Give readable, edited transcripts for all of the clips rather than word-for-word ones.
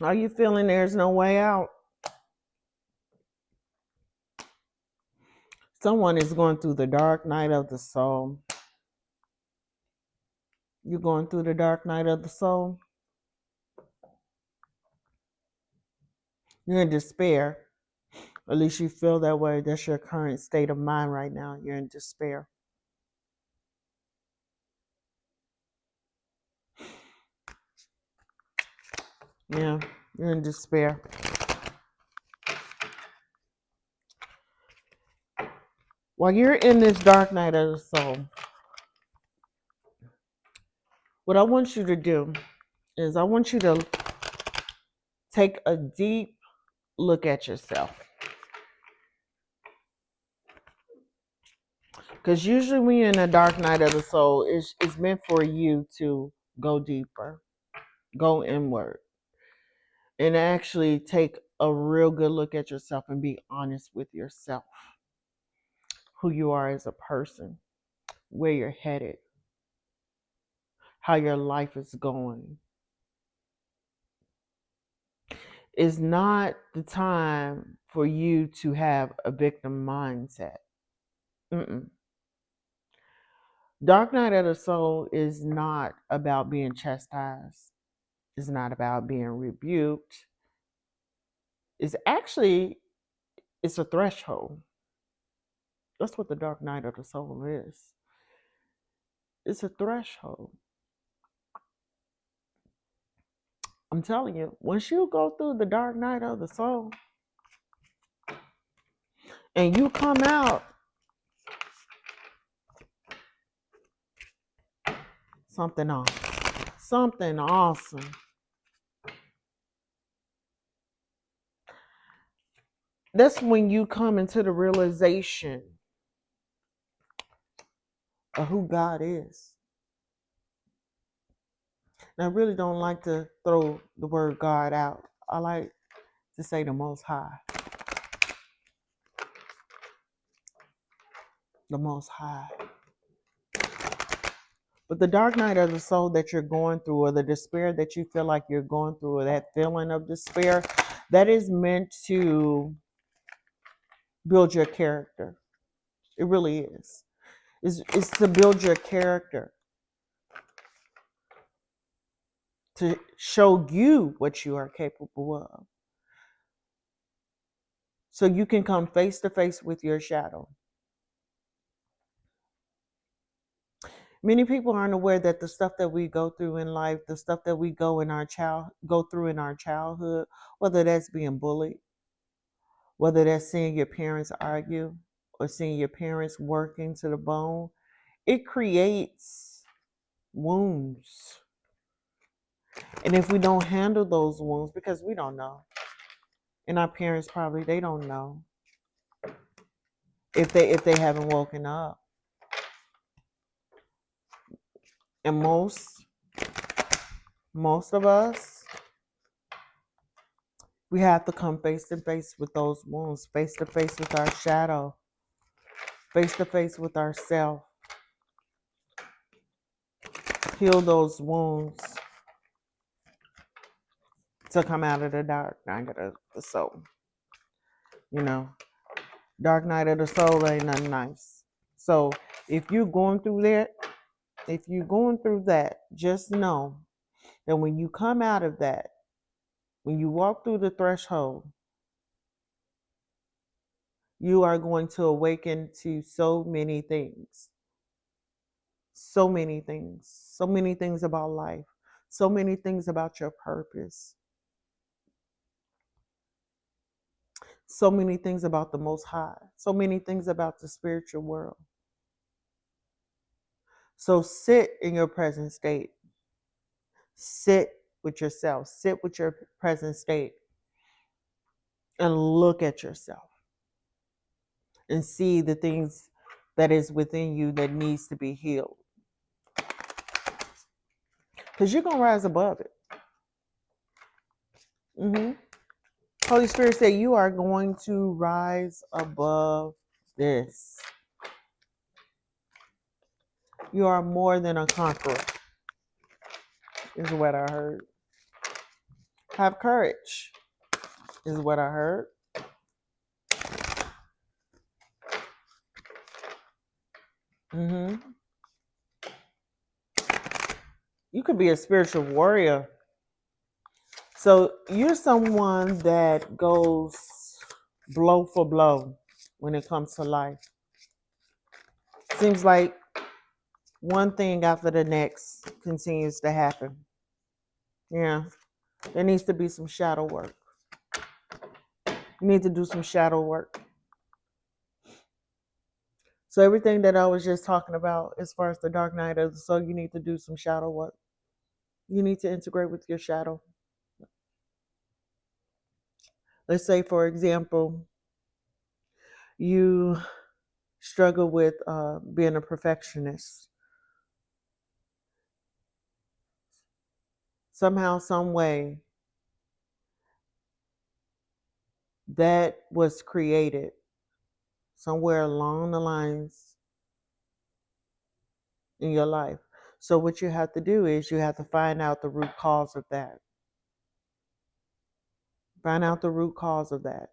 Are you feeling there's no way out? Someone is going through the dark night of the soul. You're going through the dark night of the soul. You're in despair. At least you feel that way. That's your current state of mind right now. You're in despair. Yeah, you're in despair. While you're in this dark night of the soul, what I want you to do is I want you to take a deep look at yourself. Because usually when you're in the dark night of the soul, it's meant for you to go deeper, go inward, and actually take a real good look at yourself and be honest with yourself. Who you are as a person, where you're headed, how your life is going. It's not the time for you to have a victim mindset. Mm-mm. Dark night of the soul is not about being chastised. It's not about being rebuked. It's actually, it's a threshold. That's what the dark night of the soul is. It's a threshold. I'm telling you, once you go through the dark night of the soul and you come out something awesome, something awesome. That's when you come into the realization of who God is. And I really don't like to throw the word God out. I like to say the Most High. The Most High. But the dark night of the soul that you're going through, or the despair that you feel like you're going through, or that feeling of despair, that is meant to build your character. It really is. It's to build your character, to show you what you are capable of. So you can come face to face with your shadow. Many people aren't aware that the stuff that we go through in life, the stuff that we go through in our childhood, whether that's being bullied, whether that's seeing your parents argue, or seeing your parents working to the bone, it creates wounds. And if we don't handle those wounds, because we don't know, and our parents probably, they don't know if they haven't woken up. And most of us, we have to come face to face with those wounds, face to face with our shadow, face to face with ourselves. Heal those wounds to come out of the dark night of the soul. You know, dark night of the soul ain't nothing nice. So if you're going through that, just know that when you come out of that, when you walk through the threshold, you are going to awaken to so many things. So many things. So many things about life. So many things about your purpose. So many things about the Most High. So many things about the spiritual world. So sit in your present state. Sit with yourself. Sit with your present state. And look at yourself. And see the things that is within you that needs to be healed. Because you're going to rise above it. Holy Spirit said you are going to rise above this. You are more than a conqueror, is what I heard. Have courage, is what I heard. hmm You could be a spiritual warrior. So you're someone that goes blow for blow when it comes to life. Seems like one thing after the next continues to happen. Yeah, there needs to be some shadow work. You need to do some shadow work. So everything that I was just talking about as far as the dark night of the soul, you need to do some shadow work. You need to integrate with your shadow. Let's say, for example, you struggle with being a perfectionist. Somehow, some way, that was created somewhere along the lines in your life. So what you have to do is you have to find out the root cause of that. Find out the root cause of that.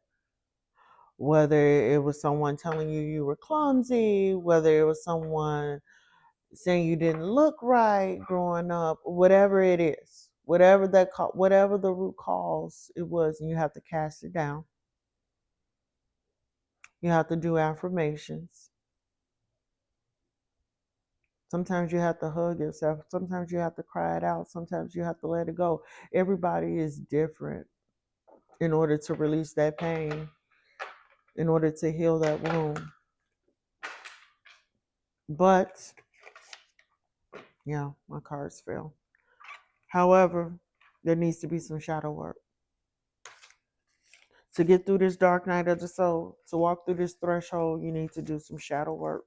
Whether it was someone telling you you were clumsy, whether it was someone saying you didn't look right growing up, whatever it is, whatever the root cause it was, and you have to cast it down. You have to do affirmations. Sometimes you have to hug yourself. Sometimes you have to cry it out. Sometimes you have to let it go. Everybody is different in order to release that pain, in order to heal that wound. But, yeah, my cards fell. However, there needs to be some shadow work. To get through this dark night of the soul, to walk through this threshold, you need to do some shadow work.